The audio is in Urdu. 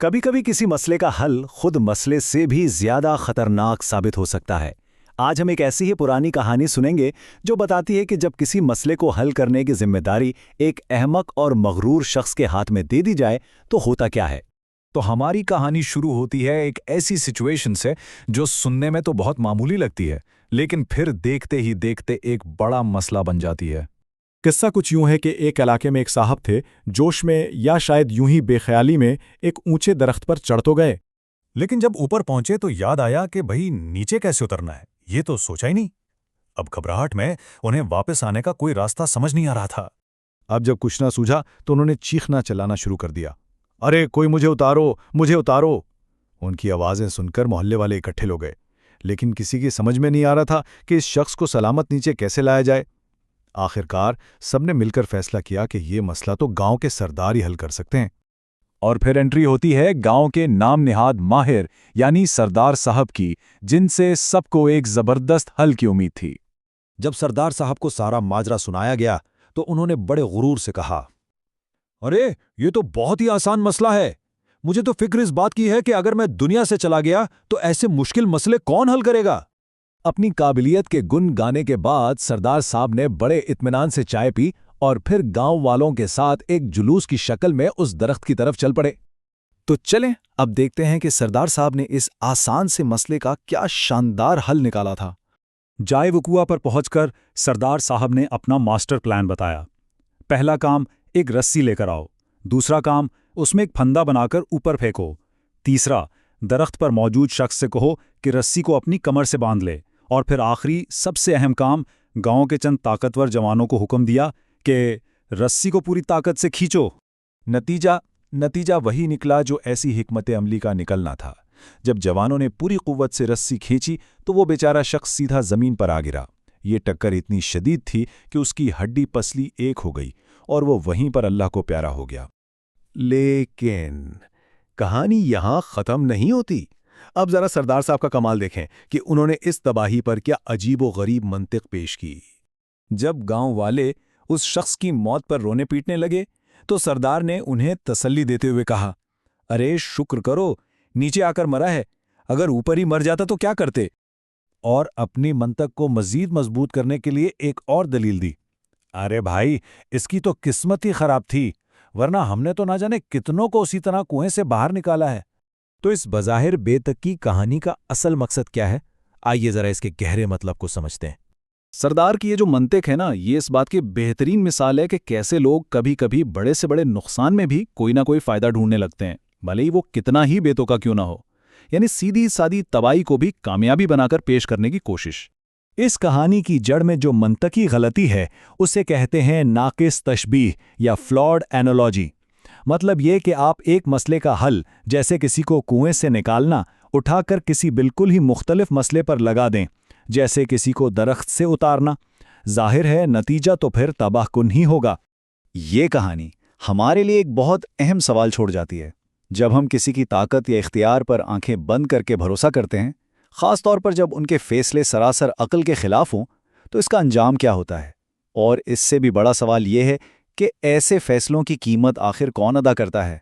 کبھی کبھی کسی مسئلے کا حل خود مسئلے سے بھی زیادہ خطرناک ثابت ہو سکتا ہے۔ آج ہم ایک ایسی ہی پرانی کہانی سنیں گے جو بتاتی ہے کہ جب کسی مسئلے کو حل کرنے کی ذمہ داری ایک احمق اور مغرور شخص کے ہاتھ میں دے دی جائے تو ہوتا کیا ہے۔ تو ہماری کہانی شروع ہوتی ہے ایک ایسی سچویشن سے جو سننے میں تو بہت معمولی لگتی ہے، لیکن پھر دیکھتے ہی دیکھتے ایک بڑا مسئلہ بن جاتی ہے۔ قصہ کچھ یوں ہے کہ ایک علاقے میں ایک صاحب تھے، جوش میں یا شاید یوں ہی بے خیالی میں ایک اونچے درخت پر چڑھ تو گئے، لیکن جب اوپر پہنچے تو یاد آیا کہ بھئی نیچے کیسے اترنا ہے، یہ تو سوچا ہی نہیں۔ اب گھبراہٹ میں انہیں واپس آنے کا کوئی راستہ سمجھ نہیں آ رہا تھا۔ اب جب کچھ نہ سوجھا تو انہوں نے چیخنا چلانا شروع کر دیا، ارے کوئی مجھے اتارو، مجھے اتارو۔ ان کی آوازیں سن کر محلے والے اکٹھے ہو گئے، لیکن کسی کی سمجھ میں نہیں آ رہا تھا کہ اس شخص کو سلامت نیچے کیسے لایا جائے۔ آخرکار سب نے مل کر فیصلہ کیا کہ یہ مسئلہ تو گاؤں کے سردار ہی حل کر سکتے ہیں۔ اور پھر انٹری ہوتی ہے گاؤں کے نام نہاد ماہر یعنی سردار صاحب کی، جن سے سب کو ایک زبردست حل کی امید تھی۔ جب سردار صاحب کو سارا ماجرا سنایا گیا تو انہوں نے بڑے غرور سے کہا، ارے یہ تو بہت ہی آسان مسئلہ ہے۔ مجھے تو فکر اس بات کی ہے کہ اگر میں دنیا سے چلا گیا تو ایسے مشکل مسئلے کون حل کرے گا؟ اپنی قابلیت کے گن گانے کے بعد سردار صاحب نے بڑے اطمینان سے چائے پی اور پھر گاؤں والوں کے ساتھ ایک جلوس کی شکل میں اس درخت کی طرف چل پڑے۔ تو چلیں اب دیکھتے ہیں کہ سردار صاحب نے اس آسان سے مسئلے کا کیا شاندار حل نکالا تھا۔ جائے وقوع پر پہنچ کر سردار صاحب نے اپنا ماسٹر پلان بتایا۔ پہلا کام، ایک رسی لے کر آؤ۔ دوسرا کام، اس میں ایک پھندا بنا کر اوپر پھینکو۔ تیسرا، درخت پر موجود شخص سے کہو کہ رسی کو اپنی کمر سے باندھ لے۔ اور پھر آخری سب سے اہم کام، گاؤں کے چند طاقتور جوانوں کو حکم دیا کہ رسی کو پوری طاقت سے کھینچو۔ نتیجہ وہی نکلا جو ایسی حکمت عملی کا نکلنا تھا۔ جب جوانوں نے پوری قوت سے رسی کھینچی تو وہ بیچارہ شخص سیدھا زمین پر آ گرا۔ یہ ٹکر اتنی شدید تھی کہ اس کی ہڈی پسلی ایک ہو گئی اور وہ وہیں پر اللہ کو پیارا ہو گیا۔ لیکن کہانی یہاں ختم نہیں ہوتی۔ اب ذرا سردار صاحب کا کمال دیکھیں کہ انہوں نے اس تباہی پر کیا عجیب و غریب منطق پیش کی۔ جب گاؤں والے اس شخص کی موت پر رونے پیٹنے لگے تو سردار نے انہیں تسلی دیتے ہوئے کہا، ارے شکر کرو، نیچے آ کر مرا ہے، اگر اوپر ہی مر جاتا تو کیا کرتے؟ اور اپنی منطق کو مزید مضبوط کرنے کے لیے ایک اور دلیل دی، ارے بھائی اس کی تو قسمت ہی خراب تھی، ورنہ ہم نے تو نہ جانے کتنوں کو اسی طرح کنویں سے باہر نکالا ہے۔ تو اس بظاہر بے تک کی کہانی کا اصل مقصد کیا ہے؟ آئیے ذرا اس کے گہرے مطلب کو سمجھتے ہیں۔ سردار کی یہ جو منطق ہے نا، یہ اس بات کی بہترین مثال ہے کہ کیسے لوگ کبھی کبھی بڑے سے بڑے نقصان میں بھی کوئی نہ کوئی فائدہ ڈھونڈنے لگتے ہیں، بھلے ہی وہ کتنا ہی بے توقع کیوں نہ ہو، یعنی سیدھی سادی تباہی کو بھی کامیابی بنا کر پیش کرنے کی کوشش۔ اس کہانی کی جڑ میں جو منطقی غلطی ہے اسے کہتے ہیں ناقص تشبیہ یا فلاڈ اینالوجی۔ مطلب یہ کہ آپ ایک مسئلے کا حل، جیسے کسی کو کنویں سے نکالنا، اٹھا کر کسی بالکل ہی مختلف مسئلے پر لگا دیں، جیسے کسی کو درخت سے اتارنا۔ ظاہر ہے نتیجہ تو پھر تباہ کن ہی ہوگا۔ یہ کہانی ہمارے لیے ایک بہت اہم سوال چھوڑ جاتی ہے۔ جب ہم کسی کی طاقت یا اختیار پر آنکھیں بند کر کے بھروسہ کرتے ہیں، خاص طور پر جب ان کے فیصلے سراسر عقل کے خلاف ہوں، تو اس کا انجام کیا ہوتا ہے؟ اور اس سے بھی بڑا سوال یہ ہے کہ ایسے فیصلوں کی قیمت آخر کون ادا کرتا ہے؟